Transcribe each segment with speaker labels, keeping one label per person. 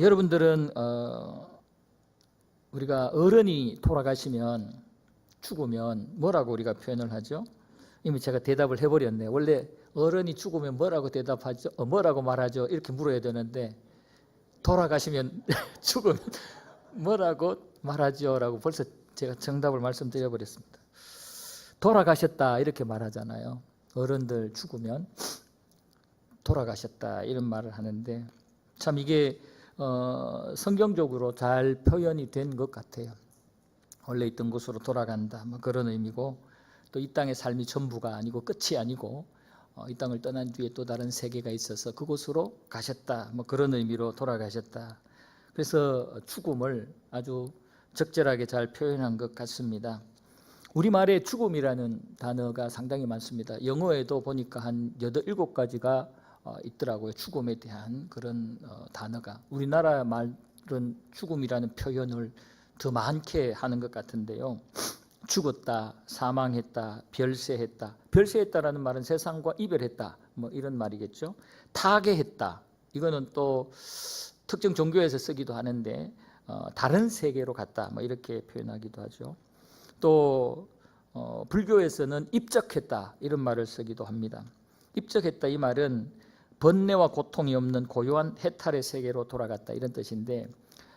Speaker 1: 여러분들은 우리가 어른이 돌아가시면 죽으면 뭐라고 우리가 표현을 하죠? 이미 제가 대답을 해버렸네. 원래 어른이 죽으면 뭐라고 대답하죠? 뭐라고 말하죠? 이렇게 물어야 되는데 돌아가시면 죽으면 뭐라고 말하죠? 라고 벌써 제가 정답을 말씀드려버렸습니다. 돌아가셨다 이렇게 말하잖아요. 어른들 죽으면 돌아가셨다 이런 말을 하는데 참 이게 성경적으로 잘 표현이 된 것 같아요. 원래 있던 곳으로 돌아간다 뭐 그런 의미고, 또 이 땅의 삶이 전부가 아니고 끝이 아니고 이 땅을 떠난 뒤에 또 다른 세계가 있어서 그곳으로 가셨다 뭐 그런 의미로 돌아가셨다. 그래서 죽음을 아주 적절하게 잘 표현한 것 같습니다. 우리말에 죽음이라는 단어가 상당히 많습니다. 영어에도 보니까 한 8, 7가지가 있더라고요. 죽음에 대한 그런 단어가. 우리나라 말은 죽음이라는 표현을 더 많게 하는 것 같은데요. 죽었다, 사망했다, 별세했다. 별세했다라는 말은 세상과 이별했다 뭐 이런 말이겠죠. 타계했다. 이거는 또 특정 종교에서 쓰기도 하는데 다른 세계로 갔다 뭐 이렇게 표현하기도 하죠. 또 불교에서는 입적했다 이런 말을 쓰기도 합니다. 입적했다 이 말은 번뇌와 고통이 없는 고요한 해탈의 세계로 돌아갔다 이런 뜻인데,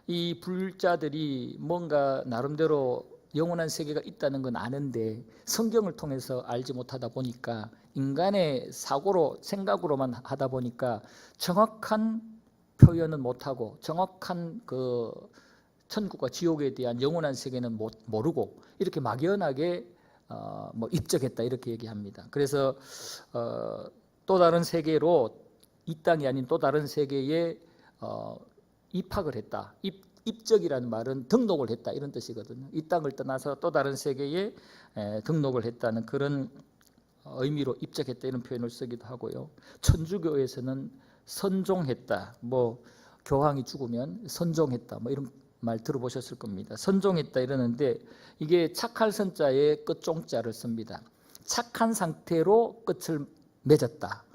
Speaker 1: 이 불자들이 뭔가 나름대로 영원한 세계가 있다는 건 아는데 성경을 통해서 알지 못하다 보니까 인간의 사고로 생각으로만 하다 보니까 정확한 표현은 못하고 정확한 그 천국과 지옥에 대한 영원한 세계는 모르고 이렇게 막연하게 뭐 입적했다 이렇게 얘기합니다. 그래서 또 다른 세계로, 이 땅이 아닌 또 다른 세계에 입학을 했다. 입적이라는 말은 등록을 했다 이런 뜻이거든요. 이 땅을 떠나서 또 다른 세계에 등록을 했다는 그런 의미로 입적했다 이런 표현을 쓰기도 하고요. 천주교에서는 선종했다, 뭐 교황이 죽으면 선종했다 뭐 이런 말 들어보셨을 겁니다. 선종했다 이러는데 이게 착할 선자에 끝종자를 씁니다. 착한 상태로 끝을 맺었다.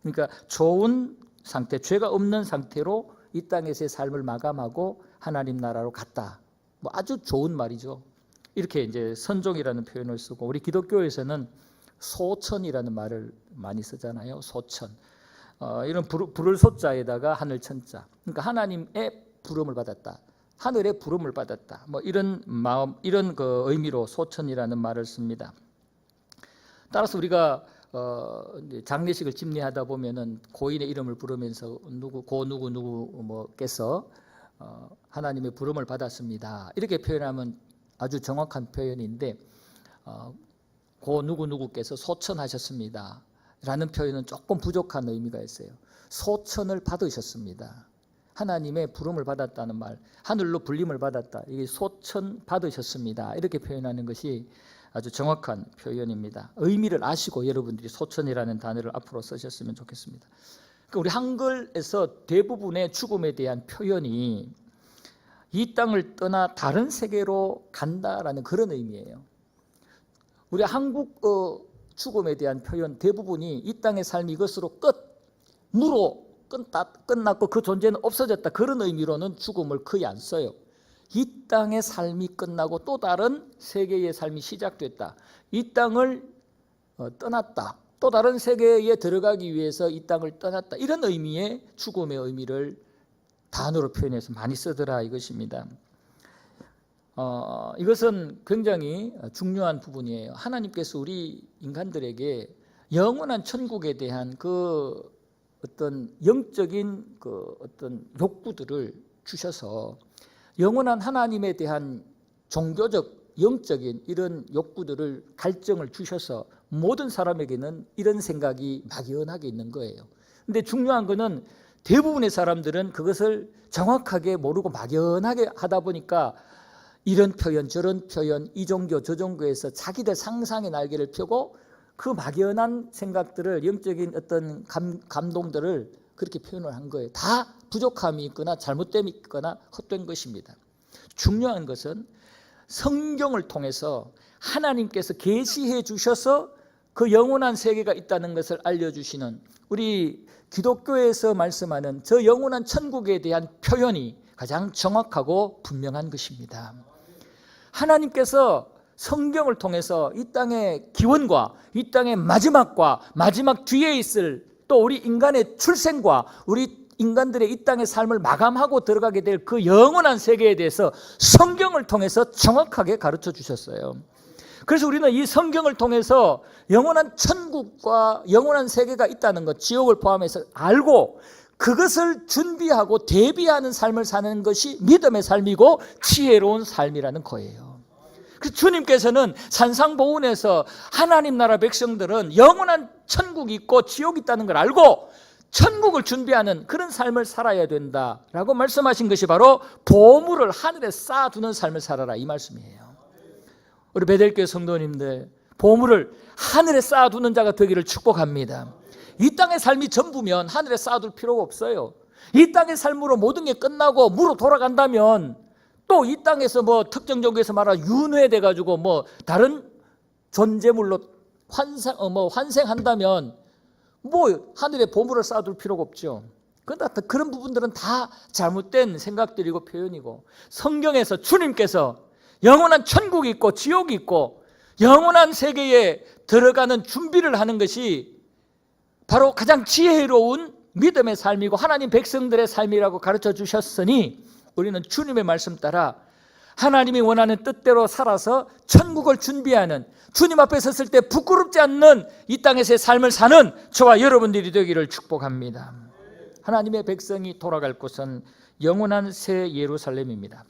Speaker 1: 그러니까 좋은 상태, 죄가 없는 상태로 이 땅에서의 삶을 마감하고 하나님 나라로 갔다. 뭐 아주 좋은 말이죠. 이렇게 이제 선종이라는 표현을 쓰고, 우리 기독교에서는 소천이라는 말을 많이 쓰잖아요. 소천. 이런 부를 소자에다가 하늘 천자. 그러니까 하나님의 부름을 받았다. 하늘의 부름을 받았다. 뭐 이런 마음, 이런 그 의미로 소천이라는 말을 씁니다. 따라서 우리가 장례식을 집례하다 보면은 고인의 이름을 부르면서 누구 뭐께서 하나님의 부름을 받았습니다 이렇게 표현하면 아주 정확한 표현인데, 고 누구께서 소천하셨습니다 라는 표현은 조금 부족한 의미가 있어요. 소천을 받으셨습니다. 하나님의 부름을 받았다는 말, 하늘로 불림을 받았다, 이게 소천 받으셨습니다 이렇게 표현하는 것이 아주 정확한 표현입니다. 의미를 아시고 여러분들이 소천이라는 단어를 앞으로 쓰셨으면 좋겠습니다. 그러니까 우리 한글에서 대부분의 죽음에 대한 표현이 이 땅을 떠나 다른 세계로 간다라는 그런 의미예요. 우리 한국 죽음에 대한 표현 대부분이 이 땅의 삶이 이것으로 무로 끝났고 그 존재는 없어졌다 그런 의미로는 죽음을 거의 안 써요. 이 땅의 삶이 끝나고 또 다른 세계의 삶이 시작됐다. 이 땅을 떠났다. 또 다른 세계에 들어가기 위해서 이 땅을 떠났다. 이런 의미의 죽음의 의미를 단어로 표현해서 많이 쓰더라 이것입니다. 이것은 굉장히 중요한 부분이에요. 하나님께서 우리 인간들에게 영원한 천국에 대한 그 어떤 영적인 그 어떤 욕구들을 주셔서 영원한 하나님에 대한 종교적 영적인 이런 욕구들을 갈증을 주셔서 모든 사람에게는 이런 생각이 막연하게 있는 거예요. 근데 중요한 거는 대부분의 사람들은 그것을 정확하게 모르고 막연하게 하다 보니까 이런 표현 저런 표현 이 종교 저 종교에서 자기들 상상의 날개를 펴고 그 막연한 생각들을, 영적인 어떤 감동들을 그렇게 표현을 한 거예요. 다 부족함이 있거나 잘못됨이 있거나 헛된 것입니다. 중요한 것은 성경을 통해서 하나님께서 계시해 주셔서 그 영원한 세계가 있다는 것을 알려주시는, 우리 기독교에서 말씀하는 저 영원한 천국에 대한 표현이 가장 정확하고 분명한 것입니다. 하나님께서 성경을 통해서 이 땅의 기원과 이 땅의 마지막과 마지막 뒤에 있을, 또 우리 인간의 출생과 우리 인간들의 이 땅의 삶을 마감하고 들어가게 될 그 영원한 세계에 대해서 성경을 통해서 정확하게 가르쳐 주셨어요. 그래서 우리는 이 성경을 통해서 영원한 천국과 영원한 세계가 있다는 것, 지옥을 포함해서 알고 그것을 준비하고 대비하는 삶을 사는 것이 믿음의 삶이고 지혜로운 삶이라는 거예요. 그래서 주님께서는 산상보훈에서 하나님 나라 백성들은 영원한 천국이 있고 지옥이 있다는 걸 알고 천국을 준비하는 그런 삶을 살아야 된다라고 말씀하신 것이 바로 보물을 하늘에 쌓아두는 삶을 살아라, 이 말씀이에요. 우리 베델교회 성도님들, 보물을 하늘에 쌓아두는 자가 되기를 축복합니다. 이 땅의 삶이 전부면 하늘에 쌓아둘 필요가 없어요. 이 땅의 삶으로 모든 게 끝나고 무로 돌아간다면 또 이 땅에서 뭐 특정 종교에서 말하는 윤회돼 가지고 뭐 다른 존재물로 환생한다면 뭐 하늘에 보물을 쌓아둘 필요가 없죠. 그런데 그런 부분들은 다 잘못된 생각들이고 표현이고, 성경에서 주님께서 영원한 천국이 있고 지옥이 있고 영원한 세계에 들어가는 준비를 하는 것이 바로 가장 지혜로운 믿음의 삶이고 하나님 백성들의 삶이라고 가르쳐 주셨으니, 우리는 주님의 말씀 따라 하나님이 원하는 뜻대로 살아서 천국을 준비하는, 주님 앞에 섰을 때 부끄럽지 않는 이 땅에서의 삶을 사는 저와 여러분들이 되기를 축복합니다. 하나님의 백성이 돌아갈 곳은 영원한 새 예루살렘입니다.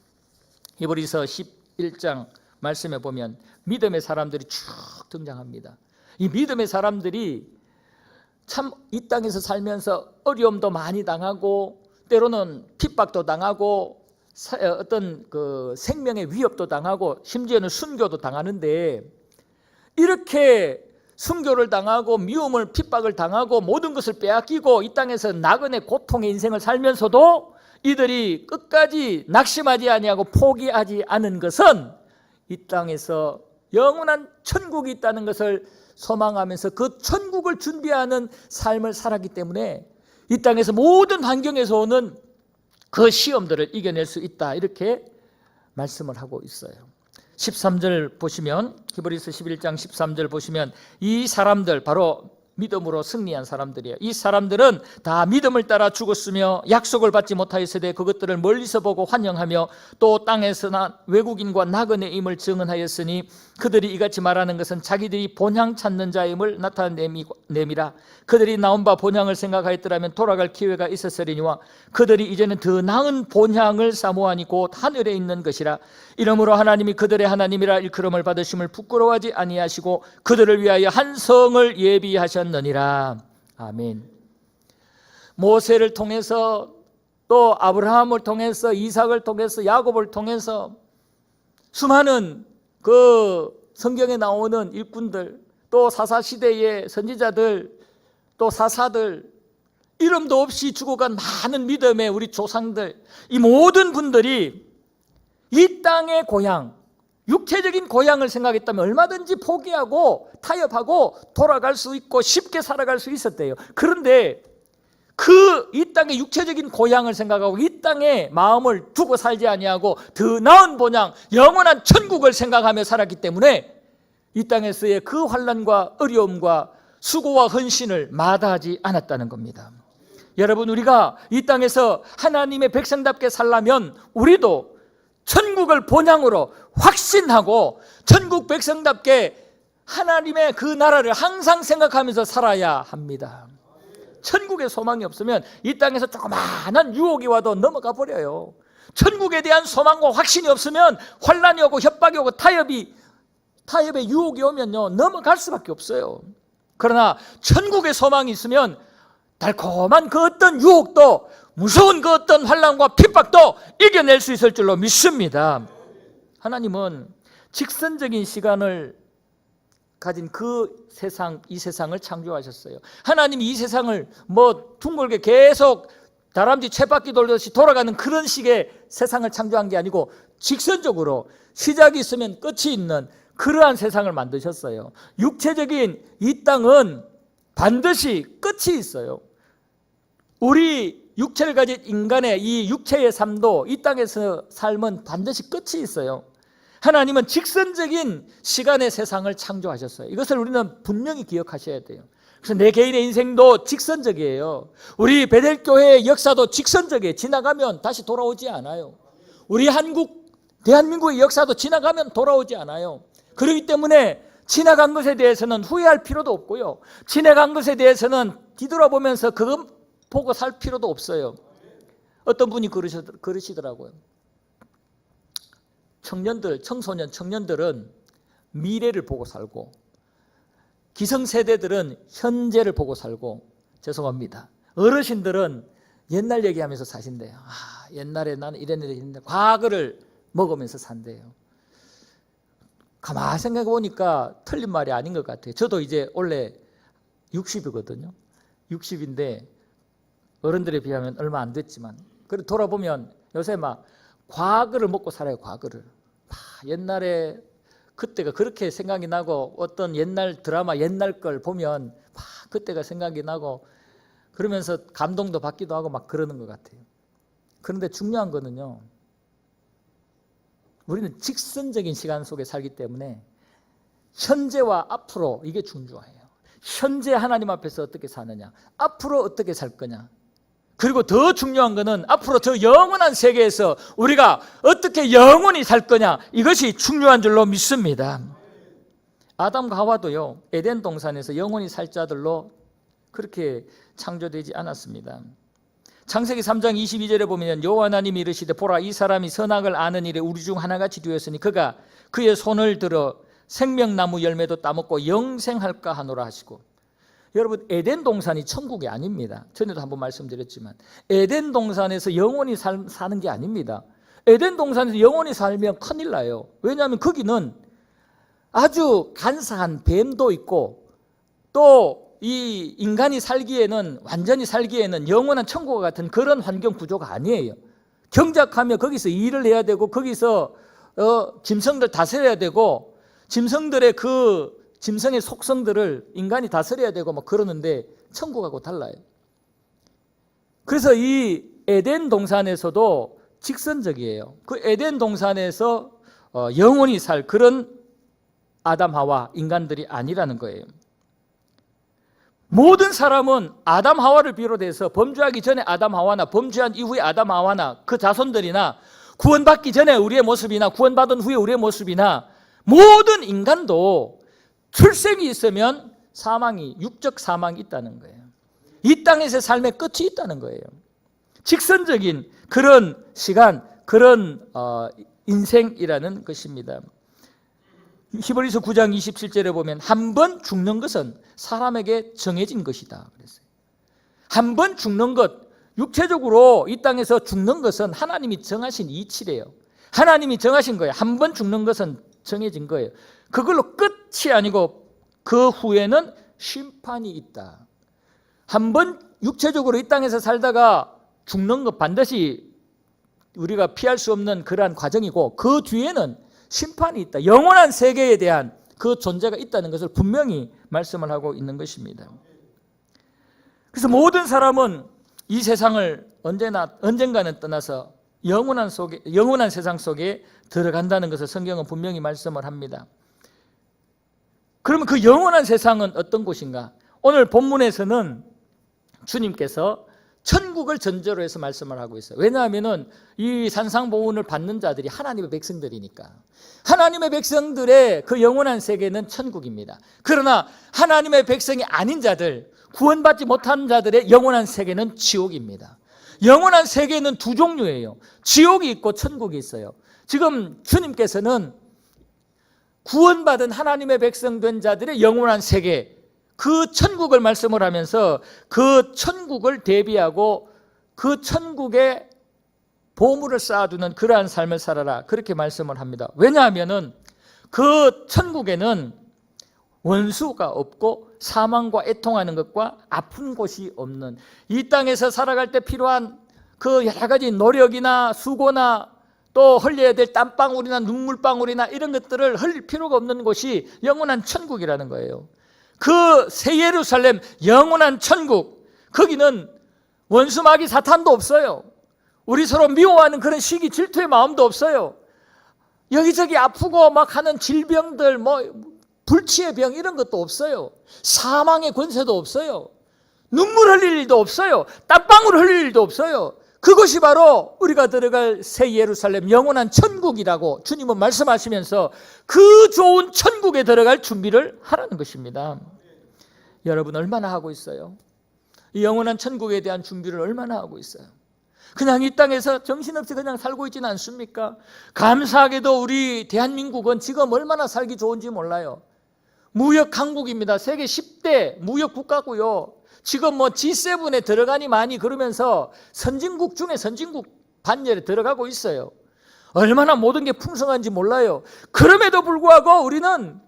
Speaker 1: 히브리서 11장 말씀에 보면 믿음의 사람들이 쭉 등장합니다. 이 믿음의 사람들이 참 이 땅에서 살면서 어려움도 많이 당하고 때로는 핍박도 당하고 어떤 그 생명의 위협도 당하고 심지어는 순교도 당하는데, 이렇게 순교를 당하고 미움을 핍박을 당하고 모든 것을 빼앗기고 이 땅에서 나그네 고통의 인생을 살면서도 이들이 끝까지 낙심하지 아니하고 포기하지 않은 것은 이 땅에서 영원한 천국이 있다는 것을 소망하면서 그 천국을 준비하는 삶을 살았기 때문에 이 땅에서 모든 환경에서 오는 그 시험들을 이겨낼 수 있다, 이렇게 말씀을 하고 있어요. 13절 보시면, 히브리서 11장 13절 보시면 이 사람들, 바로 믿음으로 승리한 사람들이에요. 이 사람들은 다 믿음을 따라 죽었으며 약속을 받지 못하였으되 그것들을 멀리서 보고 환영하며 또 땅에서나 외국인과 나그네임을 증언하였으니 그들이 이같이 말하는 것은 자기들이 본향 찾는 자임을 나타내미라. 그들이 나온 바 본향을 생각하였더라면 돌아갈 기회가 있었으리니와 그들이 이제는 더 나은 본향을 사모하니 곧 하늘에 있는 것이라. 이러므로 하나님이 그들의 하나님이라 일컬음을 받으심을 부끄러워하지 아니하시고 그들을 위하여 한 성을 예비하셨느니라. 아멘. 모세를 통해서 또 아브라함을 통해서 이삭을 통해서 야곱을 통해서 수많은 그 성경에 나오는 일꾼들, 또 사사시대의 선지자들, 또 사사들, 이름도 없이 죽어간 많은 믿음의 우리 조상들, 이 모든 분들이 이 땅의 고향, 육체적인 고향을 생각했다면 얼마든지 포기하고 타협하고 돌아갈 수 있고 쉽게 살아갈 수 있었대요. 그런데 그 이 땅의 육체적인 고향을 생각하고 이 땅에 마음을 두고 살지 아니하고 더 나은 본향, 영원한 천국을 생각하며 살았기 때문에 이 땅에서의 그 환난과 어려움과 수고와 헌신을 마다하지 않았다는 겁니다. 여러분, 우리가 이 땅에서 하나님의 백성답게 살려면 우리도 천국을 본향으로 확신하고 천국 백성답게 하나님의 그 나라를 항상 생각하면서 살아야 합니다. 천국의 소망이 없으면 이 땅에서 조그마한 유혹이 와도 넘어가 버려요. 천국에 대한 소망과 확신이 없으면 환난이 오고 협박이 오고 타협의 유혹이 오면요 넘어갈 수밖에 없어요. 그러나 천국의 소망이 있으면 달콤한 그 어떤 유혹도, 무서운 그 어떤 환난과 핍박도 이겨낼 수 있을 줄로 믿습니다. 하나님은 직선적인 시간을 가진 그 세상, 이 세상을 창조하셨어요. 하나님이 이 세상을 뭐 둥글게 계속 다람쥐 쳇바퀴 돌듯이 돌아가는 그런 식의 세상을 창조한 게 아니고 직선적으로 시작이 있으면 끝이 있는 그러한 세상을 만드셨어요. 육체적인 이 땅은 반드시 끝이 있어요. 우리 육체를 가진 인간의 이 육체의 삶도 이 땅에서 삶은 반드시 끝이 있어요. 하나님은 직선적인 시간의 세상을 창조하셨어요. 이것을 우리는 분명히 기억하셔야 돼요. 그래서 내 개인의 인생도 직선적이에요. 우리 베델교회의 역사도 직선적이에요. 지나가면 다시 돌아오지 않아요. 우리 대한민국의 역사도 지나가면 돌아오지 않아요. 그렇기 때문에 지나간 것에 대해서는 후회할 필요도 없고요. 지나간 것에 대해서는 뒤돌아보면서 그것 보고 살 필요도 없어요. 어떤 분이 그러시더라고요. 청년들은 미래를 보고 살고 기성세대들은 현재를 보고 살고, 죄송합니다, 어르신들은 옛날 얘기하면서 사신대요. 옛날에 나는 이랬는데 과거를 먹으면서 산대요. 가만히 생각해 보니까 틀린 말이 아닌 것 같아요. 저도 이제 원래 60이거든요. 60인데 어른들에 비하면 얼마 안 됐지만, 그래 돌아보면 요새 막 과거를 먹고 살아요. 과거를. 옛날에 그때가 그렇게 생각이 나고, 어떤 옛날 드라마 옛날 걸 보면 그때가 생각이 나고, 그러면서 감동도 받기도 하고 막 그러는 것 같아요. 그런데 중요한 거는요, 우리는 직선적인 시간 속에 살기 때문에 현재와 앞으로, 이게 중요해요. 현재 하나님 앞에서 어떻게 사느냐, 앞으로 어떻게 살 거냐, 그리고 더 중요한 거는 앞으로 저 영원한 세계에서 우리가 어떻게 영원히 살 거냐, 이것이 중요한 줄로 믿습니다. 아담과 하와도요, 에덴 동산에서 영원히 살 자들로 그렇게 창조되지 않았습니다. 창세기 3장 22절에 보면 여호와 하나님이 이르시되 보라, 이 사람이 선악을 아는 일에 우리 중 하나같이 되었으니 그가 그의 손을 들어 생명나무 열매도 따먹고 영생할까 하노라 하시고. 여러분, 에덴 동산이 천국이 아닙니다. 전에도 한번 말씀드렸지만 에덴 동산에서 영원히 사는 게 아닙니다. 에덴 동산에서 영원히 살면 큰일 나요. 왜냐하면 거기는 아주 간사한 뱀도 있고, 또 이 인간이 살기에는, 완전히 살기에는 영원한 천국과 같은 그런 환경 구조가 아니에요. 경작하며 거기서 일을 해야 되고, 거기서 짐승들 다스려야 되고, 짐승의 속성들을 인간이 다스려야 되고 막 그러는데 천국하고 달라요. 그래서 이 에덴 동산에서도 직선적이에요. 그 에덴 동산에서 영원히 살 그런 아담 하와 인간들이 아니라는 거예요. 모든 사람은 아담 하와를 비롯해서 범죄하기 전에 아담 하와나 범죄한 이후에 아담 하와나 그 자손들이나 구원받기 전에 우리의 모습이나 구원받은 후에 우리의 모습이나 모든 인간도 출생이 있으면 육적 사망이 있다는 거예요. 이 땅에서의 삶의 끝이 있다는 거예요. 직선적인 그런 시간, 그런 인생이라는 것입니다. 히브리서 9장 27절에 보면 한 번 죽는 것은 사람에게 정해진 것이다 그랬어요. 한 번 죽는 것, 육체적으로 이 땅에서 죽는 것은 하나님이 정하신 이치래요. 하나님이 정하신 거예요. 한 번 죽는 것은 정해진 거예요. 그걸로 끝이 아니고 그 후에는 심판이 있다. 한 번 육체적으로 이 땅에서 살다가 죽는 것 반드시 우리가 피할 수 없는 그러한 과정이고, 그 뒤에는 심판이 있다. 영원한 세계에 대한 그 존재가 있다는 것을 분명히 말씀을 하고 있는 것입니다. 그래서 모든 사람은 이 세상을 언젠가는 떠나서 영원한 세상 속에 들어간다는 것을 성경은 분명히 말씀을 합니다. 그러면 그 영원한 세상은 어떤 곳인가? 오늘 본문에서는 주님께서 천국을 전제로 해서 말씀을 하고 있어요. 왜냐하면 이 산상보훈을 받는 자들이 하나님의 백성들이니까. 하나님의 백성들의 그 영원한 세계는 천국입니다. 그러나 하나님의 백성이 아닌 자들, 구원받지 못한 자들의 영원한 세계는 지옥입니다. 영원한 세계는 두 종류예요. 지옥이 있고 천국이 있어요. 지금 주님께서는 구원받은 하나님의 백성 된 자들의 영원한 세계, 그 천국을 말씀을 하면서 그 천국을 대비하고 그 천국에 보물을 쌓아두는 그러한 삶을 살아라, 그렇게 말씀을 합니다. 왜냐하면 그 천국에는 원수가 없고 사망과 애통하는 것과 아픈 곳이 없는, 이 땅에서 살아갈 때 필요한 그 여러 가지 노력이나 수고나 또 흘려야 될 땀방울이나 눈물방울이나 이런 것들을 흘릴 필요가 없는 곳이 영원한 천국이라는 거예요. 그 새 예루살렘, 영원한 천국, 거기는 원수 마귀 사탄도 없어요. 우리 서로 미워하는 그런 시기 질투의 마음도 없어요. 여기저기 아프고 막 하는 질병들, 불치의 병 이런 것도 없어요. 사망의 권세도 없어요. 눈물 흘릴 일도 없어요. 땀방울 흘릴 일도 없어요. 그것이 바로 우리가 들어갈 새 예루살렘, 영원한 천국이라고 주님은 말씀하시면서 그 좋은 천국에 들어갈 준비를 하라는 것입니다. 여러분 얼마나 하고 있어요? 이 영원한 천국에 대한 준비를 얼마나 하고 있어요? 그냥 이 땅에서 정신없이 그냥 살고 있지는 않습니까? 감사하게도 우리 대한민국은 지금 얼마나 살기 좋은지 몰라요. 무역 강국입니다. 세계 10대 무역 국가고요. 지금 G7에 들어가니 많이 그러면서 선진국 중에 선진국 반열에 들어가고 있어요. 얼마나 모든 게 풍성한지 몰라요. 그럼에도 불구하고 우리는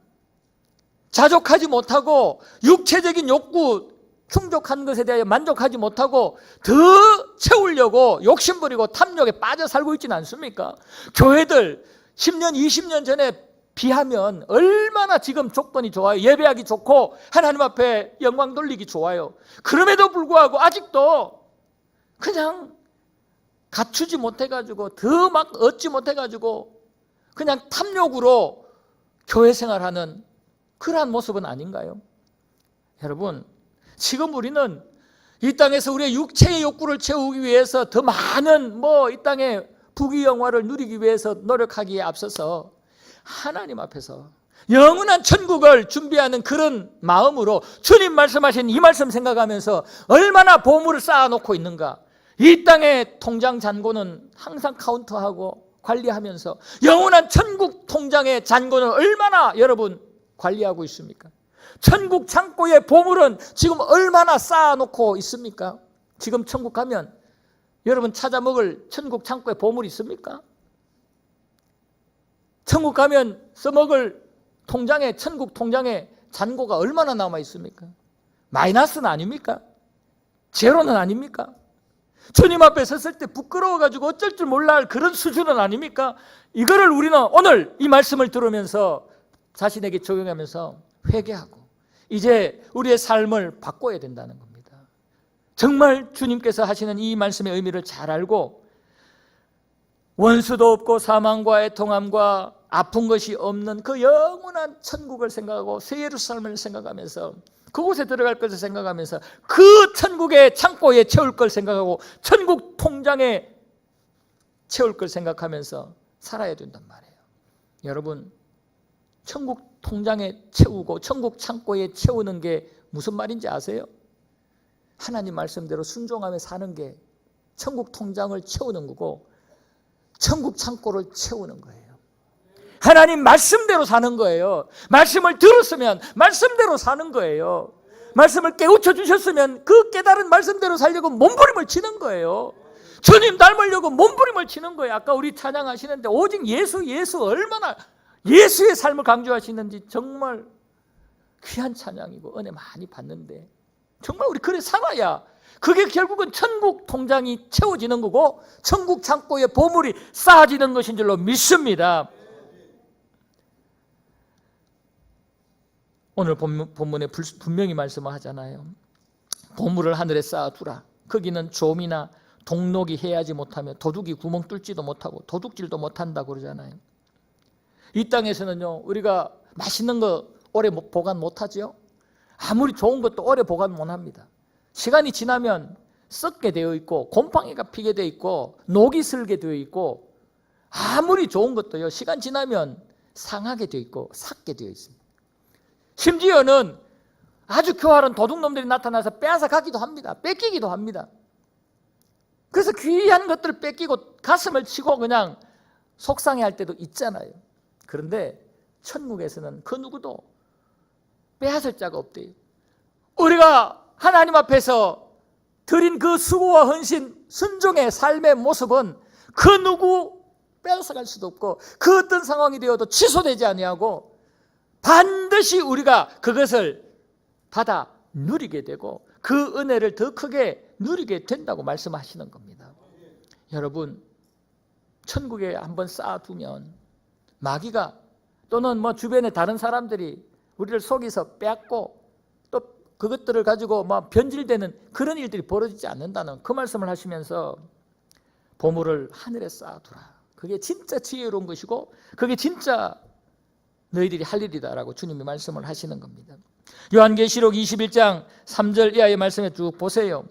Speaker 1: 자족하지 못하고 육체적인 욕구 충족한 것에 대하여 만족하지 못하고 더 채우려고 욕심부리고 탐욕에 빠져 살고 있지는 않습니까? 교회들 10년, 20년 전에 비하면 얼마나 지금 조건이 좋아요. 예배하기 좋고 하나님 앞에 영광 돌리기 좋아요. 그럼에도 불구하고 아직도 그냥 갖추지 못해가지고 더 막 얻지 못해가지고 그냥 탐욕으로 교회 생활하는 그러한 모습은 아닌가요? 여러분, 지금 우리는 이 땅에서 우리의 육체의 욕구를 채우기 위해서 더 많은 이 땅의 부귀영화를 누리기 위해서 노력하기에 앞서서 하나님 앞에서 영원한 천국을 준비하는 그런 마음으로 주님 말씀하신 이 말씀 생각하면서 얼마나 보물을 쌓아놓고 있는가. 이 땅의 통장 잔고는 항상 카운터하고 관리하면서 영원한 천국 통장의 잔고는 얼마나 여러분 관리하고 있습니까? 천국 창고의 보물은 지금 얼마나 쌓아놓고 있습니까? 지금 천국 가면 여러분 찾아 먹을 천국 창고에 보물이 있습니까? 천국 가면 써먹을 통장에, 천국 통장에 잔고가 얼마나 남아 있습니까? 마이너스는 아닙니까? 제로는 아닙니까? 주님 앞에 섰을 때 부끄러워가지고 어쩔 줄 몰라 할 그런 수준은 아닙니까? 이거를 우리는 오늘 이 말씀을 들으면서 자신에게 적용하면서 회개하고 이제 우리의 삶을 바꿔야 된다는 겁니다. 정말 주님께서 하시는 이 말씀의 의미를 잘 알고 원수도 없고 사망과 애통함과 아픈 것이 없는 그 영원한 천국을 생각하고 새 예루살렘을 생각하면서 그곳에 들어갈 것을 생각하면서 그 천국의 창고에 채울 걸 생각하고 천국 통장에 채울 걸 생각하면서 살아야 된단 말이에요. 여러분, 천국 통장에 채우고 천국 창고에 채우는 게 무슨 말인지 아세요? 하나님 말씀대로 순종하며 사는 게 천국 통장을 채우는 거고 천국 창고를 채우는 거예요. 하나님 말씀대로 사는 거예요. 말씀을 들었으면 말씀대로 사는 거예요. 말씀을 깨우쳐 주셨으면 그 깨달은 말씀대로 살려고 몸부림을 치는 거예요. 주님 닮으려고 몸부림을 치는 거예요. 아까 우리 찬양하시는데 오직 예수 얼마나 예수의 삶을 강조하시는지 정말 귀한 찬양이고 은혜 많이 받는데 정말 우리 그래 살아야 그게 결국은 천국 통장이 채워지는 거고 천국 창고에 보물이 쌓아지는 것인 줄로 믿습니다. 오늘 본문에 분명히 말씀을 하잖아요. 보물을 하늘에 쌓아두라. 거기는 좀이나 동록이 해하지 못하며 도둑이 구멍 뚫지도 못하고 도둑질도 못한다고 그러잖아요. 이 땅에서는요, 우리가 맛있는 거 오래 보관 못하죠. 아무리 좋은 것도 오래 보관 못합니다. 시간이 지나면 썩게 되어 있고 곰팡이가 피게 되어 있고 녹이 슬게 되어 있고 아무리 좋은 것도요, 시간 지나면 상하게 되어 있고 삭게 되어 있습니다. 심지어는 아주 교활한 도둑놈들이 나타나서 빼앗아 가기도 합니다. 뺏기기도 합니다. 그래서 귀한 것들을 뺏기고 가슴을 치고 그냥 속상해할 때도 있잖아요. 그런데 천국에서는 그 누구도 빼앗을 자가 없대요. 우리가 하나님 앞에서 드린 그 수고와 헌신, 순종의 삶의 모습은 그 누구 빼앗아갈 수도 없고 그 어떤 상황이 되어도 취소되지 아니하고 반드시 우리가 그것을 받아 누리게 되고 그 은혜를 더 크게 누리게 된다고 말씀하시는 겁니다. 여러분, 천국에 한번 쌓아두면 마귀가 또는 뭐 주변의 다른 사람들이 우리를 속여서 빼앗고 또 그것들을 가지고 막 변질되는 그런 일들이 벌어지지 않는다는 그 말씀을 하시면서 보물을 하늘에 쌓아두라. 그게 진짜 지혜로운 것이고 그게 진짜 너희들이 할 일이다라고 주님이 말씀을 하시는 겁니다. 요한계시록 21장 3절 이하의 말씀에 쭉 보세요.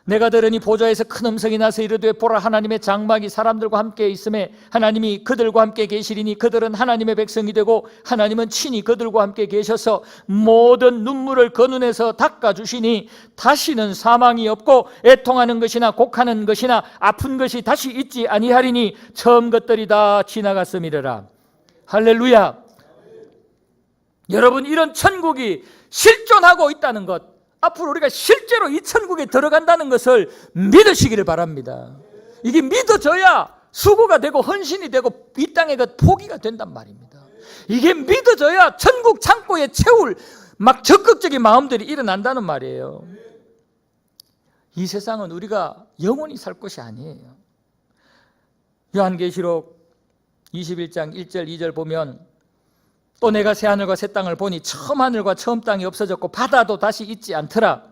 Speaker 1: 내가 들으니 보좌에서 큰 음성이 나서 이르되 보라 하나님의 장막이 사람들과 함께 있음에 하나님이 그들과 함께 계시리니 그들은 하나님의 백성이 되고 하나님은 친히 그들과 함께 계셔서 모든 눈물을 그 눈에서 닦아주시니 다시는 사망이 없고 애통하는 것이나 곡하는 것이나 아픈 것이 다시 있지 아니하리니 처음 것들이 다 지나갔음이라. 할렐루야. 여러분, 이런 천국이 실존하고 있다는 것, 앞으로 우리가 실제로 이 천국에 들어간다는 것을 믿으시기를 바랍니다. 이게 믿어져야 수고가 되고 헌신이 되고 이 땅에 그 포기가 된단 말입니다. 이게 믿어져야 천국 창고에 채울 막 적극적인 마음들이 일어난다는 말이에요. 이 세상은 우리가 영원히 살 것이 아니에요. 요한계시록 21장 1절 2절 보면 또 내가 새 하늘과 새 땅을 보니 처음 하늘과 처음 땅이 없어졌고 바다도 다시 있지 않더라.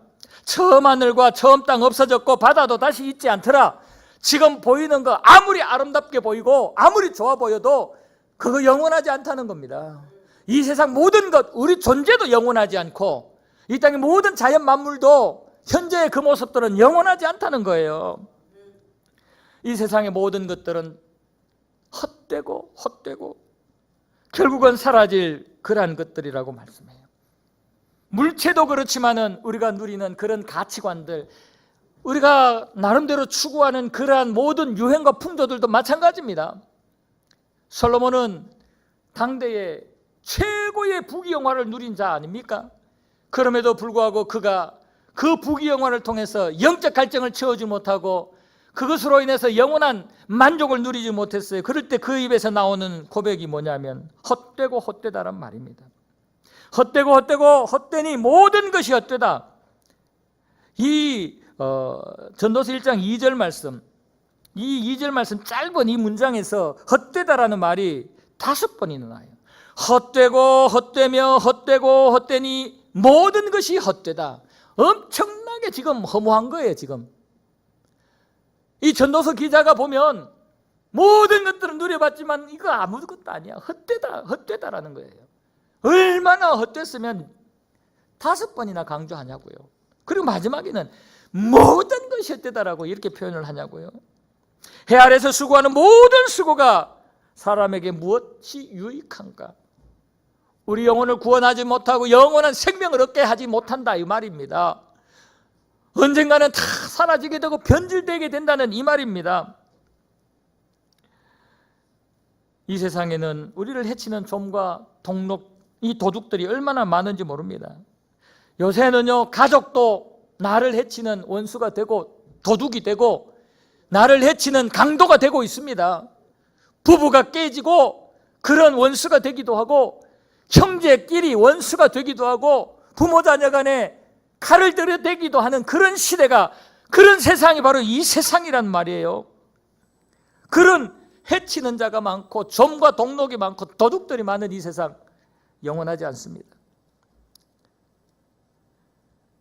Speaker 1: 처음 하늘과 처음 땅 없어졌고 바다도 다시 있지 않더라. 지금 보이는 거 아무리 아름답게 보이고 아무리 좋아 보여도 그거 영원하지 않다는 겁니다. 이 세상 모든 것, 우리 존재도 영원하지 않고 이 땅의 모든 자연 만물도 현재의 그 모습들은 영원하지 않다는 거예요. 이 세상의 모든 것들은 헛되고 결국은 사라질 그러한 것들이라고 말씀해요. 물체도 그렇지만은 우리가 누리는 그런 가치관들, 우리가 나름대로 추구하는 그러한 모든 유행과 풍조들도 마찬가지입니다. 솔로몬은 당대의 최고의 부귀영화를 누린 자 아닙니까? 그럼에도 불구하고 그가 그 부귀영화를 통해서 영적 갈증을 채우지 못하고 그것으로 인해서 영원한 만족을 누리지 못했어요. 그럴 때 그 입에서 나오는 고백이 뭐냐면 헛되고 헛되다란 말입니다. 헛되고 헛되니 모든 것이 헛되다. 이 전도서 1장 2절 말씀, 이 2절 말씀 짧은 이 문장에서 헛되다라는 말이 5번이나 나와요. 헛되고 헛되며 헛되고 헛되니 모든 것이 헛되다. 엄청나게 지금 허무한 거예요. 지금 이 전도서 기자가 보면 모든 것들은 누려봤지만 이거 아무것도 아니야. 헛되다라는 거예요. 얼마나 헛됐으면 5번이나 강조하냐고요. 그리고 마지막에는 모든 것이 헛되다라고 이렇게 표현을 하냐고요. 해 아래서 수고하는 모든 수고가 사람에게 무엇이 유익한가? 우리 영혼을 구원하지 못하고 영원한 생명을 얻게 하지 못한다 이 말입니다. 언젠가는 다 사라지게 되고 변질되게 된다는 이 말입니다. 이 세상에는 우리를 해치는 좀과 동록, 이 도둑들이 얼마나 많은지 모릅니다. 요새는요, 가족도 나를 해치는 원수가 되고 도둑이 되고 나를 해치는 강도가 되고 있습니다. 부부가 깨지고 그런 원수가 되기도 하고 형제끼리 원수가 되기도 하고 부모 자녀 간에 칼을 들여대기도 하는 그런 시대가, 그런 세상이 바로 이 세상이란 말이에요. 그런 해치는 자가 많고 좀과 동록이 많고 도둑들이 많은 이 세상 영원하지 않습니다.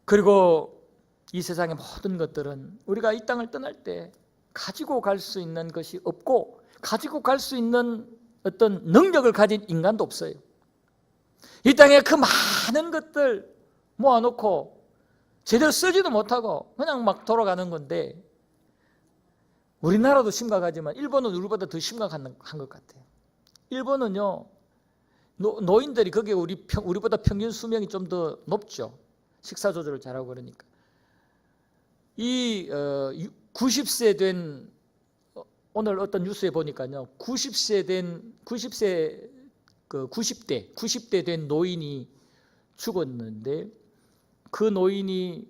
Speaker 1: 그리고 이 세상의 모든 것들은 우리가 이 땅을 떠날 때 가지고 갈 수 있는 것이 없고 가지고 갈 수 있는 어떤 능력을 가진 인간도 없어요. 이 땅에 그 많은 것들 모아놓고 제대로 쓰지도 못하고 그냥 막 돌아가는 건데, 우리나라도 심각하지만 일본은 우리보다 더 심각한 것 같아요. 일본은요, 노인들이 거기에 우리보다 평균 수명이 좀 더 높죠. 식사 조절을 잘하고 그러니까. 이 90세 된, 오늘 어떤 뉴스에 보니까요, 90세 된 노인이 죽었는데, 그 노인이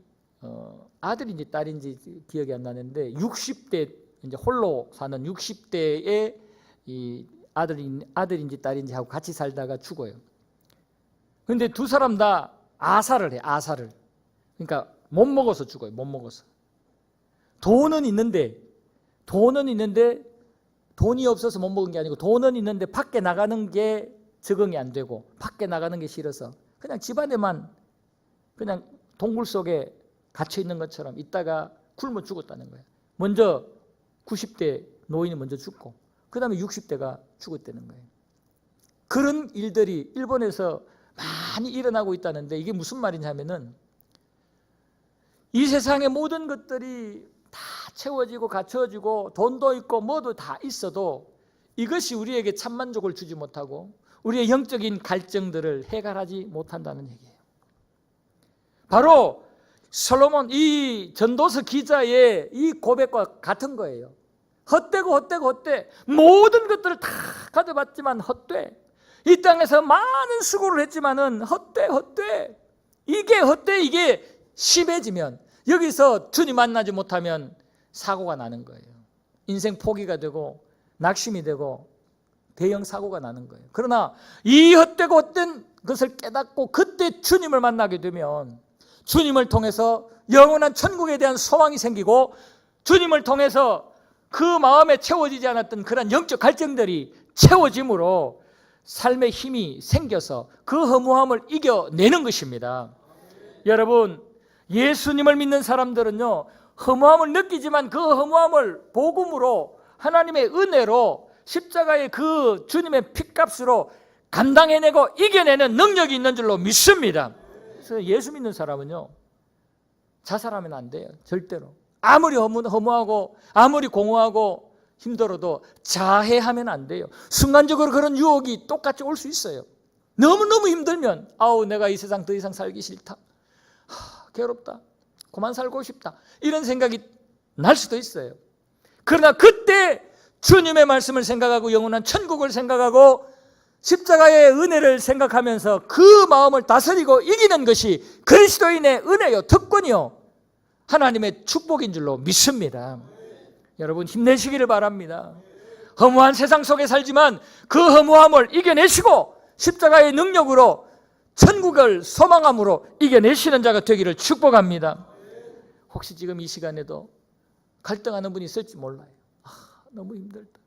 Speaker 1: 아들인지 딸인지 기억이 안 나는데 60대, 이제 홀로 사는 60대의 이 아들인지 딸인지 하고 같이 살다가 죽어요. 그런데 두 사람 다 아사를 해. 아사를. 그러니까 못 먹어서 죽어요. 못 먹어서. 돈은 있는데 돈이 없어서 못 먹은 게 아니고 돈은 있는데 밖에 나가는 게 적응이 안 되고 밖에 나가는 게 싫어서 그냥 집안에만 그냥 동굴 속에 갇혀 있는 것처럼 있다가 굶어 죽었다는 거예요. 먼저 90대 노인이 먼저 죽고 그 다음에 60대가 죽었다는 거예요. 그런 일들이 일본에서 많이 일어나고 있다는데 이게 무슨 말이냐면은 이 세상의 모든 것들이 다 채워지고 갖춰지고 돈도 있고 뭐도 다 있어도 이것이 우리에게 참 만족을 주지 못하고 우리의 영적인 갈증들을 해결하지 못한다는 얘기예요. 바로 솔로몬 이 전도서 기자의 이 고백과 같은 거예요. 헛되고 헛돼 모든 것들을 다 가져봤지만 헛돼. 이 땅에서 많은 수고를 했지만은 헛돼. 이게 심해지면 여기서 주님 만나지 못하면 사고가 나는 거예요. 인생 포기가 되고 낙심이 되고 대형 사고가 나는 거예요. 그러나 이 헛되고 헛된 것을 깨닫고 그때 주님을 만나게 되면 주님을 통해서 영원한 천국에 대한 소망이 생기고 주님을 통해서 그 마음에 채워지지 않았던 그런 영적 갈증들이 채워짐으로 삶의 힘이 생겨서 그 허무함을 이겨내는 것입니다. 여러분, 예수님을 믿는 사람들은요, 허무함을 느끼지만 그 허무함을 복음으로 하나님의 은혜로 십자가의 그 주님의 피값으로 감당해내고 이겨내는 능력이 있는 줄로 믿습니다. 그래서 예수 믿는 사람은요, 자살하면 안 돼요. 절대로. 아무리 허무하고 아무리 공허하고 힘들어도 자해하면 안 돼요. 순간적으로 그런 유혹이 똑같이 올 수 있어요. 너무너무 힘들면 아우 내가 이 세상 더 이상 살기 싫다. 괴롭다. 그만 살고 싶다. 이런 생각이 날 수도 있어요. 그러나 그때 주님의 말씀을 생각하고 영원한 천국을 생각하고 십자가의 은혜를 생각하면서 그 마음을 다스리고 이기는 것이 그리스도인의 은혜요, 특권이요, 하나님의 축복인 줄로 믿습니다. 여러분 힘내시기를 바랍니다. 허무한 세상 속에 살지만 그 허무함을 이겨내시고 십자가의 능력으로 천국을 소망함으로 이겨내시는 자가 되기를 축복합니다. 혹시 지금 이 시간에도 갈등하는 분이 있을지 몰라요. 너무 힘들다.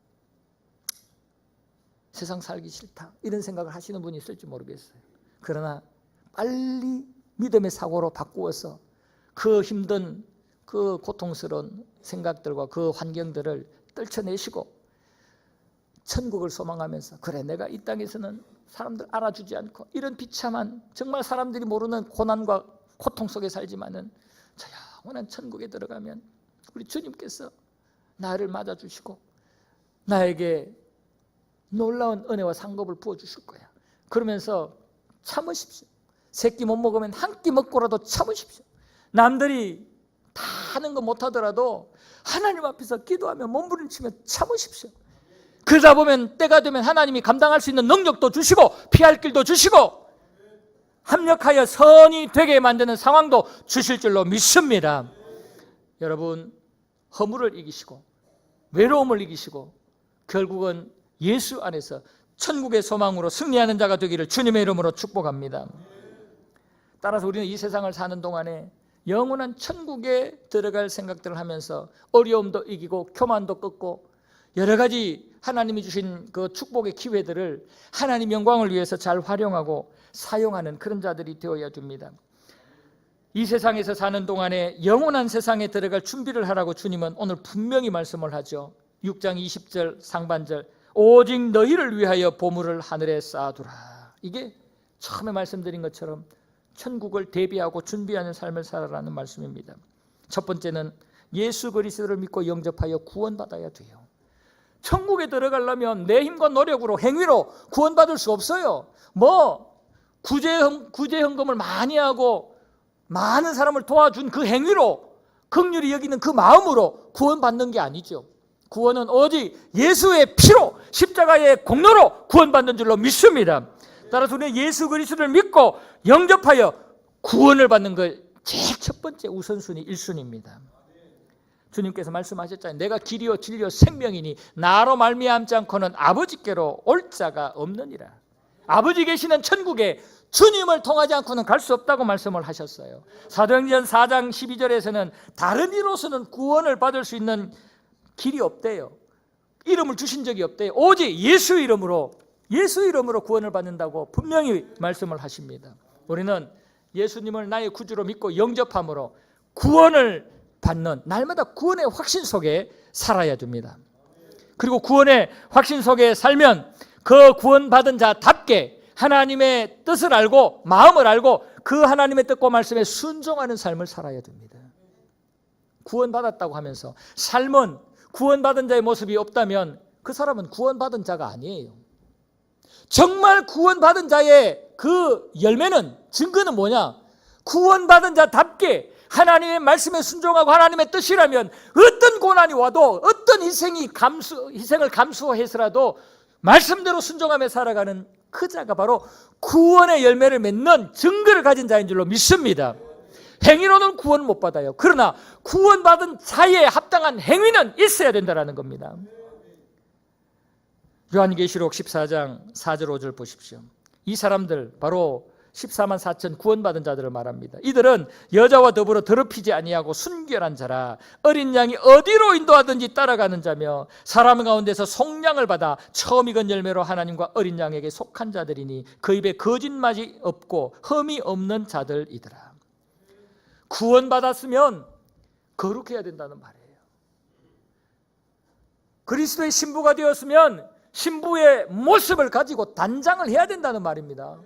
Speaker 1: 세상 살기 싫다. 이런 생각을 하시는 분이 있을지 모르겠어요. 그러나 빨리 믿음의 사고로 바꾸어서 그 힘든 그 고통스러운 생각들과 그 환경들을 떨쳐내시고 천국을 소망하면서 그래 내가 이 땅에서는 사람들 알아주지 않고 이런 비참한 정말 사람들이 모르는 고난과 고통 속에 살지만은 저 영원한 천국에 들어가면 우리 주님께서 나를 맞아주시고 나에게 놀라운 은혜와 상급을 부어주실 거야. 그러면서 참으십시오. 새끼 못 먹으면 한 끼 먹고라도 참으십시오. 남들이 다 하는 거 못하더라도 하나님 앞에서 기도하며 몸부림치며 참으십시오. 그러다 보면 때가 되면 하나님이 감당할 수 있는 능력도 주시고 피할 길도 주시고 합력하여 선이 되게 만드는 상황도 주실 줄로 믿습니다. 여러분 허물을 이기시고 외로움을 이기시고 결국은 예수 안에서 천국의 소망으로 승리하는 자가 되기를 주님의 이름으로 축복합니다. 따라서 우리는 이 세상을 사는 동안에 영원한 천국에 들어갈 생각들을 하면서 어려움도 이기고 교만도 꺾고 여러 가지 하나님이 주신 그 축복의 기회들을 하나님 영광을 위해서 잘 활용하고 사용하는 그런 자들이 되어야 됩니다. 이 세상에서 사는 동안에 영원한 세상에 들어갈 준비를 하라고 주님은 오늘 분명히 말씀을 하죠. 6장 20절 상반절 오직 너희를 위하여 보물을 하늘에 쌓아두라. 이게 처음에 말씀드린 것처럼 천국을 대비하고 준비하는 삶을 살아라는 말씀입니다. 첫 번째는 예수 그리스도를 믿고 영접하여 구원받아야 돼요. 천국에 들어가려면 내 힘과 노력으로 행위로 구원받을 수 없어요. 구제 헌금을 많이 하고 많은 사람을 도와준 그 행위로 긍휼히 여기는 그 마음으로 구원받는 게 아니죠. 구원은 오직 예수의 피로 십자가의 공로로 구원받는 줄로 믿습니다. 따라서 우리는 예수 그리스도를 믿고 영접하여 구원을 받는 것 제일 첫 번째 우선순위 1순위입니다. 주님께서 말씀하셨잖아요. 내가 길이요 진리요 생명이니 나로 말미암지 않고는 아버지께로 올 자가 없느니라. 아버지 계시는 천국에 주님을 통하지 않고는 갈 수 없다고 말씀을 하셨어요. 사도행전 4장 12절에서는 다른 이로서는 구원을 받을 수 있는 길이 없대요. 이름을 주신 적이 없대요. 오직 예수 이름으로 구원을 받는다고 분명히 말씀을 하십니다. 우리는 예수님을 나의 구주로 믿고 영접함으로 구원을 받는, 날마다 구원의 확신 속에 살아야 됩니다. 그리고 구원의 확신 속에 살면 그 구원받은 자답게 하나님의 뜻을 알고 마음을 알고 그 하나님의 뜻과 말씀에 순종하는 삶을 살아야 됩니다. 구원받았다고 하면서 삶은 구원받은 자의 모습이 없다면 그 사람은 구원받은 자가 아니에요. 정말 구원받은 자의 그 열매는, 증거는 뭐냐? 구원받은 자답게 하나님의 말씀에 순종하고 하나님의 뜻이라면 어떤 고난이 와도, 어떤 희생을 감수해서라도 말씀대로 순종하며 살아가는 그 자가 바로 구원의 열매를 맺는 증거를 가진 자인 줄로 믿습니다. 행위로는 구원 못 받아요. 그러나 구원받은 자에 합당한 행위는 있어야 된다는 겁니다. 요한계시록 14장 4절 5절 보십시오. 이 사람들 바로 14만 4천 구원받은 자들을 말합니다. 이들은 여자와 더불어 더럽히지 아니하고 순결한 자라, 어린 양이 어디로 인도하든지 따라가는 자며 사람 가운데서 속량을 받아 처음 익은 열매로 하나님과 어린 양에게 속한 자들이니 그 입에 거짓말이 없고 흠이 없는 자들이더라. 구원받았으면 거룩해야 된다는 말이에요. 그리스도의 신부가 되었으면 신부의 모습을 가지고 단장을 해야 된다는 말입니다.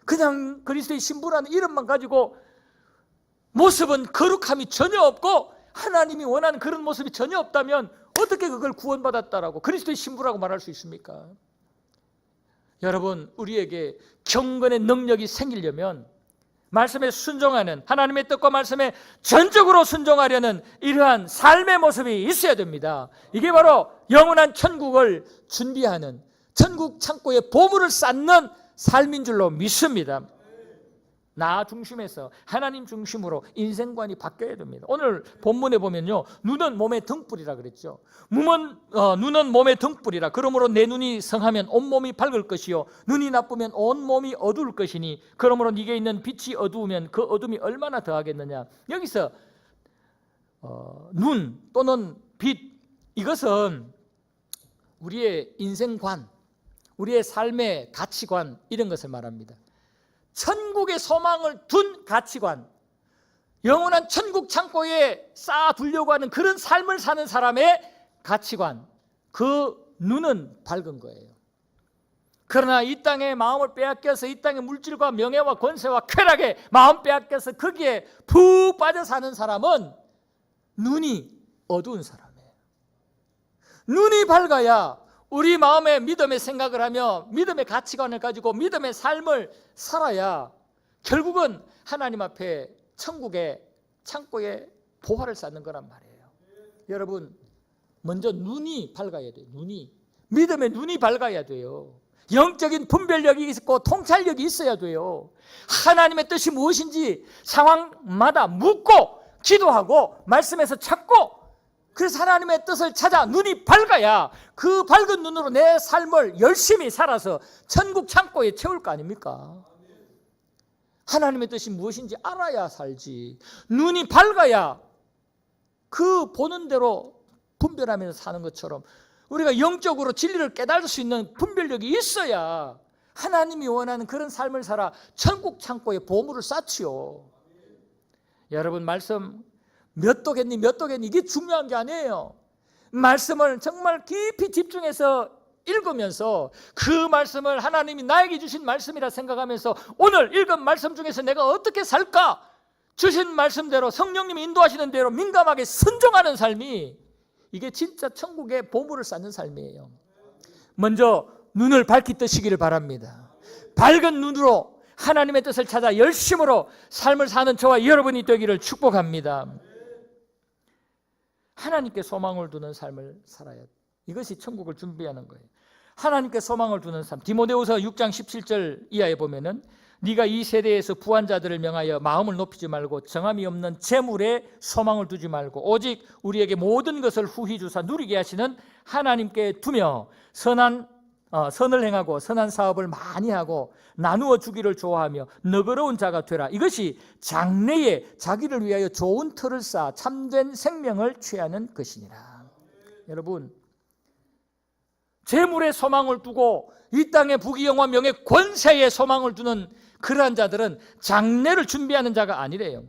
Speaker 1: 그냥 그리스도의 신부라는 이름만 가지고 모습은 거룩함이 전혀 없고 하나님이 원하는 그런 모습이 전혀 없다면 어떻게 그걸 구원받았다라고 그리스도의 신부라고 말할 수 있습니까? 여러분, 우리에게 경건의 능력이 생기려면 말씀에 순종하는, 하나님의 뜻과 말씀에 전적으로 순종하려는 이러한 삶의 모습이 있어야 됩니다. 이게 바로 영원한 천국을 준비하는, 천국 창고에 보물을 쌓는 삶인 줄로 믿습니다. 나 중심에서 하나님 중심으로 인생관이 바뀌어야 됩니다. 오늘 본문에 보면요, 눈은 몸의 등불이라 그랬죠. 눈은 몸의 등불이라. 그러므로 내 눈이 성하면 온몸이 밝을 것이요 눈이 나쁘면 온몸이 어두울 것이니 그러므로 네게 있는 빛이 어두우면 그 어둠이 얼마나 더하겠느냐. 여기서 눈 또는 빛, 이것은 우리의 인생관, 우리의 삶의 가치관, 이런 것을 말합니다. 천국의 소망을 둔 가치관, 영원한 천국 창고에 쌓아두려고 하는 그런 삶을 사는 사람의 가치관, 그 눈은 밝은 거예요. 그러나 이 땅에 마음을 빼앗겨서 이 땅의 물질과 명예와 권세와 쾌락에 마음 빼앗겨서 거기에 푹 빠져 사는 사람은 눈이 어두운 사람이에요. 눈이 밝아야 우리 마음에 믿음의 생각을 하며 믿음의 가치관을 가지고 믿음의 삶을 살아야 결국은 하나님 앞에 천국의 창고에 보화를 쌓는 거란 말이에요. 여러분, 먼저 눈이 밝아야 돼요. 믿음의 눈이 밝아야 돼요. 영적인 분별력이 있고 통찰력이 있어야 돼요. 하나님의 뜻이 무엇인지 상황마다 묻고 기도하고 말씀에서 찾고, 그래서 하나님의 뜻을 찾아 눈이 밝아야 그 밝은 눈으로 내 삶을 열심히 살아서 천국 창고에 채울 거 아닙니까? 하나님의 뜻이 무엇인지 알아야 살지. 눈이 밝아야 그 보는 대로 분별하면서 사는 것처럼 우리가 영적으로 진리를 깨달을 수 있는 분별력이 있어야 하나님이 원하는 그런 삶을 살아 천국 창고에 보물을 쌓지요. 여러분, 말씀 몇 도겠니 이게 중요한 게 아니에요. 말씀을 정말 깊이 집중해서 읽으면서 그 말씀을 하나님이 나에게 주신 말씀이라 생각하면서 오늘 읽은 말씀 중에서 내가 어떻게 살까, 주신 말씀대로 성령님이 인도하시는 대로 민감하게 순종하는 삶이, 이게 진짜 천국의 보물을 쌓는 삶이에요. 먼저 눈을 밝히 뜨시기를 바랍니다. 밝은 눈으로 하나님의 뜻을 찾아 열심으로 삶을 사는 저와 여러분이 되기를 축복합니다. 하나님께 소망을 두는 삶을 살아야 돼. 이것이 천국을 준비하는 거예요. 하나님께 소망을 두는 삶. 디모데후서 6장 17절 이하에 보면은 네가 이 세대에서 부한 자들을 명하여 마음을 높이지 말고 정함이 없는 재물에 소망을 두지 말고 오직 우리에게 모든 것을 후히 주사 누리게 하시는 하나님께 두며 선을 행하고 선한 사업을 많이 하고 나누어 주기를 좋아하며 너그러운 자가 되라. 이것이 장래에 자기를 위하여 좋은 터를 쌓아 참된 생명을 취하는 것이니라. 여러분, 재물에 소망을 두고 이 땅의 부귀영화 명예 권세에 소망을 두는 그러한 자들은 장래를 준비하는 자가 아니래요.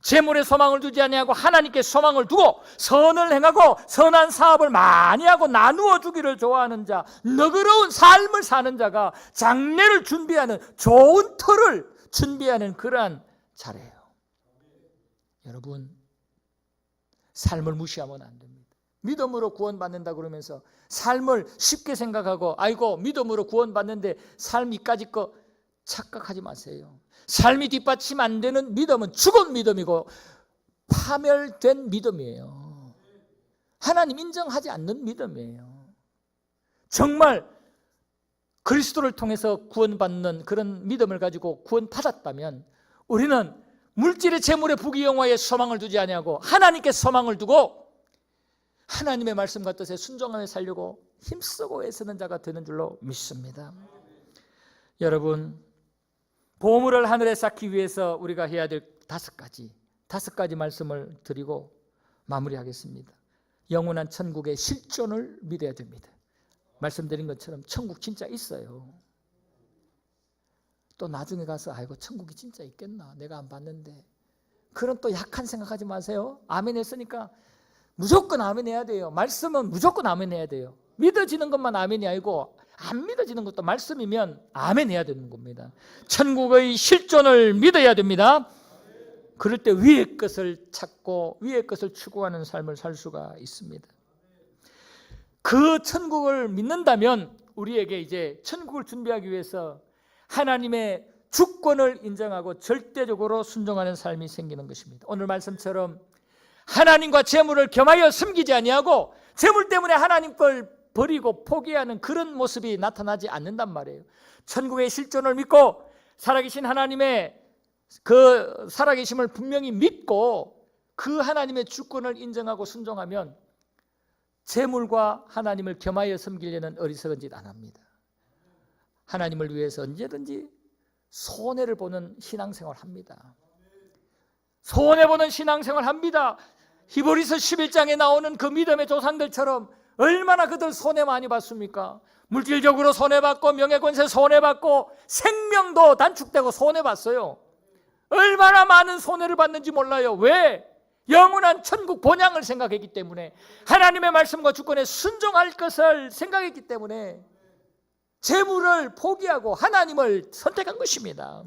Speaker 1: 재물에 소망을 두지 아니하고 하나님께 소망을 두고 선을 행하고 선한 사업을 많이 하고 나누어 주기를 좋아하는 자, 너그러운 삶을 사는 자가 장래를 준비하는 좋은 터를 준비하는 그러한 자래요. 여러분, 삶을 무시하면 안 됩니다. 믿음으로 구원받는다 그러면서 삶을 쉽게 생각하고 아이고 믿음으로 구원받는데 삶 이까짓 거 착각하지 마세요. 삶이 뒷받침 안 되는 믿음은 죽은 믿음이고 파멸된 믿음이에요. 하나님 인정하지 않는 믿음이에요. 정말 그리스도를 통해서 구원받는 그런 믿음을 가지고 구원받았다면 우리는 물질의 재물의 부귀영화에 소망을 두지 아니하고 하나님께 소망을 두고 하나님의 말씀과 뜻에 순종하며 살려고 힘쓰고 애쓰는 자가 되는 줄로 믿습니다. 여러분, 보물을 하늘에 쌓기 위해서 우리가 해야 될 다섯 가지 말씀을 드리고 마무리하겠습니다. 영원한 천국의 실존을 믿어야 됩니다. 말씀드린 것처럼 천국 진짜 있어요. 또 나중에 가서 아이고 천국이 진짜 있겠나 내가 안 봤는데, 그런 또 약한 생각하지 마세요. 아멘 했으니까 무조건 아멘 해야 돼요. 말씀은 무조건 아멘 해야 돼요. 믿어지는 것만 아멘이 아니고 안 믿어지는 것도 말씀이면 아멘 해야 되는 겁니다. 천국의 실존을 믿어야 됩니다. 그럴 때 위의 것을 찾고 위의 것을 추구하는 삶을 살 수가 있습니다. 그 천국을 믿는다면 우리에게 이제 천국을 준비하기 위해서 하나님의 주권을 인정하고 절대적으로 순종하는 삶이 생기는 것입니다. 오늘 말씀처럼 하나님과 재물을 겸하여 섬기지 아니하고 재물 때문에 하나님 걸 버리고 포기하는 그런 모습이 나타나지 않는단 말이에요. 천국의 실존을 믿고 살아계신 하나님의 그 살아계심을 분명히 믿고 그 하나님의 주권을 인정하고 순종하면 재물과 하나님을 겸하여 섬기려는 어리석은 짓 안 합니다. 하나님을 위해서 언제든지 손해를 보는 신앙생활을 합니다. 손해보는 신앙생활을 합니다. 히브리서 11장에 나오는 그 믿음의 조상들처럼 얼마나 그들 손해 많이 봤습니까? 물질적으로 손해받고 명예권세 손해받고 생명도 단축되고 손해봤어요. 얼마나 많은 손해를 받는지 몰라요. 왜? 영원한 천국 본향을 생각했기 때문에, 하나님의 말씀과 주권에 순종할 것을 생각했기 때문에 재물을 포기하고 하나님을 선택한 것입니다.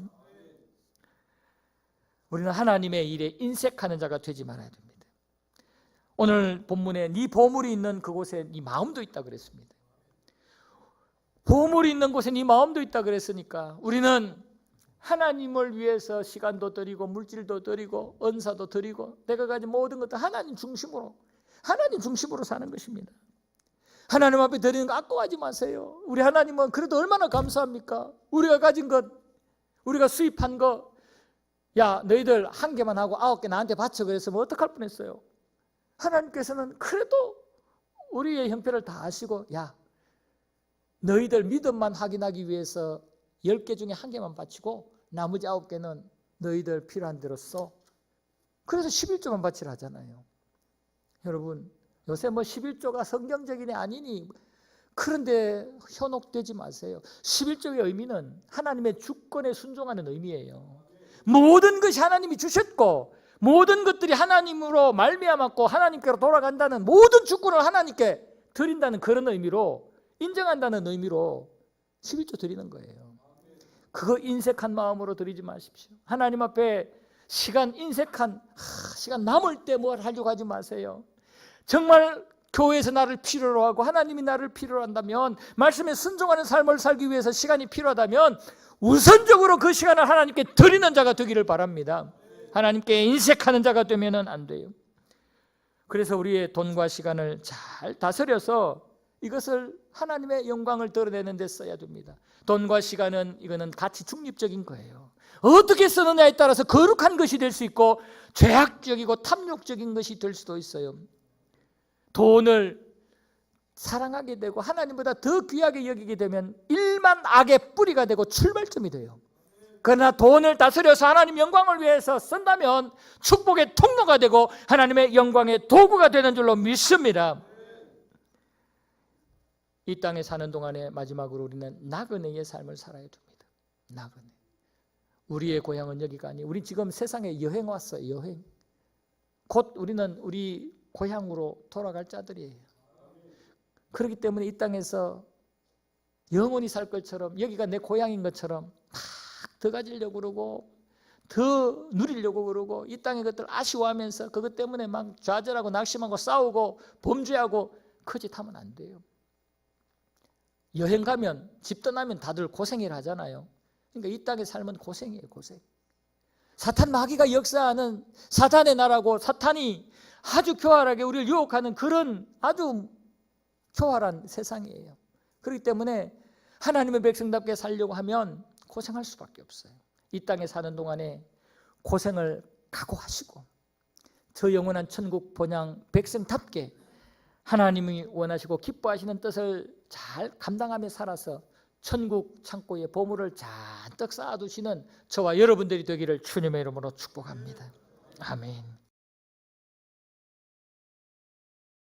Speaker 1: 우리는 하나님의 일에 인색하는 자가 되지 말아야 됩니다. 오늘 본문에 네 보물이 있는 그곳에 네 마음도 있다 그랬습니다. 보물이 있는 곳에 네 마음도 있다 그랬으니까 우리는 하나님을 위해서 시간도 드리고 물질도 드리고 은사도 드리고 내가 가진 모든 것도 하나님 중심으로 사는 것입니다. 하나님 앞에 드리는 거 아까워하지 마세요. 우리 하나님은 그래도 얼마나 감사합니까? 우리가 가진 것, 우리가 수입한 거, 야 너희들 한 개만 하고 9개 나한테 바쳐 그랬으면 어떡할 뻔했어요. 하나님께서는 그래도 우리의 형편을 다 아시고 야 너희들 믿음만 확인하기 위해서 10개 중에 1개만 바치고 나머지 9개는 너희들 필요한 대로 써. 그래서 11조만 바치라 하잖아요. 여러분 요새 뭐 11조가 성경적이니 아니니 그런데 현혹되지 마세요. 11조의 의미는 하나님의 주권에 순종하는 의미예요. 모든 것이 하나님이 주셨고 모든 것들이 하나님으로 말미암았고 하나님께로 돌아간다는 모든 주권을 하나님께 드린다는 그런 의미로, 인정한다는 의미로 11조 드리는 거예요. 그거 인색한 마음으로 드리지 마십시오. 하나님 앞에 시간 남을 때 뭘 하려고 하지 마세요. 정말 교회에서 나를 필요로 하고 하나님이 나를 필요로 한다면, 말씀에 순종하는 삶을 살기 위해서 시간이 필요하다면 우선적으로 그 시간을 하나님께 드리는 자가 되기를 바랍니다. 하나님께 인색하는 자가 되면 안 돼요. 그래서 우리의 돈과 시간을 잘 다스려서 이것을 하나님의 영광을 드러내는 데 써야 됩니다. 돈과 시간은 이거는 가치 중립적인 거예요. 어떻게 쓰느냐에 따라서 거룩한 것이 될 수 있고 죄악적이고 탐욕적인 것이 될 수도 있어요. 돈을 사랑하게 되고 하나님보다 더 귀하게 여기게 되면 일만 악의 뿌리가 되고 출발점이 돼요. 그러나 돈을 다스려서 하나님 영광을 위해서 쓴다면 축복의 통로가 되고 하나님의 영광의 도구가 되는 줄로 믿습니다. 이 땅에 사는 동안에 마지막으로 우리는 나그네의 삶을 살아야 됩니다. 나그네. 우리의 고향은 여기가 아니에요. 우리 지금 세상에 여행 왔어요. 여행. 곧 우리는 우리 고향으로 돌아갈 자들이에요. 그렇기 때문에 이 땅에서 영원히 살 것처럼, 여기가 내 고향인 것처럼 막 더 가지려고 그러고 더 누리려고 그러고 이 땅의 것들 아쉬워하면서 그것 때문에 막 좌절하고 낙심하고 싸우고 범죄하고 그 짓 하면 안 돼요. 여행 가면, 집 떠나면 다들 고생을 하잖아요. 그러니까 이 땅의 삶은 고생이에요. 고생. 사탄 마귀가 역사하는 사탄의 나라고, 사탄이 아주 교활하게 우리를 유혹하는 그런 아주 교활한 세상이에요. 그렇기 때문에 하나님의 백성답게 살려고 하면 고생할 수밖에 없어요. 이 땅에 사는 동안에 고생을 각오하시고 저 영원한 천국 본향 백성답게 하나님이 원하시고 기뻐하시는 뜻을 잘 감당하며 살아서 천국 창고에 보물을 잔뜩 쌓아두시는 저와 여러분들이 되기를 주님의 이름으로 축복합니다. 아멘.